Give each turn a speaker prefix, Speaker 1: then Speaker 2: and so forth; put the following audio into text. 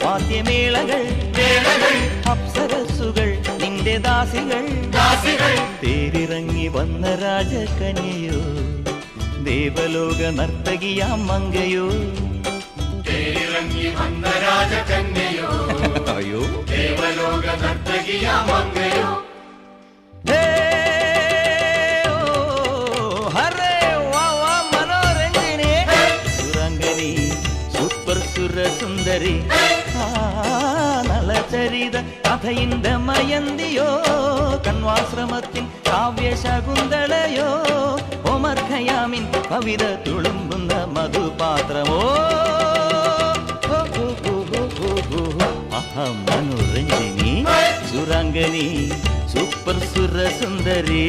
Speaker 1: വാദ്യമേളകൾ അപ്സരസുകൾ നിന്റെ ദാസികൾ തേരിറങ്ങി വന്ന രാജകന്യയോ ദേവലോക നർത്തകിയാം മങ്കയോ
Speaker 2: തേരിറങ്ങി വന്ന രാജകന്യയോ
Speaker 1: അയ്യോ
Speaker 2: ദേവലോക നർത്തകിയാം മങ്കയോ
Speaker 1: സുന്ദരി നളചരിത കഥയിന്റെ മയന്തിയോ കണ്വാശ്രമത്തിൻ കാവ്യശകുന്തളയോ ഒമർ ഖയാമിൻ കവിത തുളുമ്പുന്ന മധുപാത്രമോ മനോരഞ്ജിനി സുരാംഗനി സൂപ്പർ സുരസുന്ദരി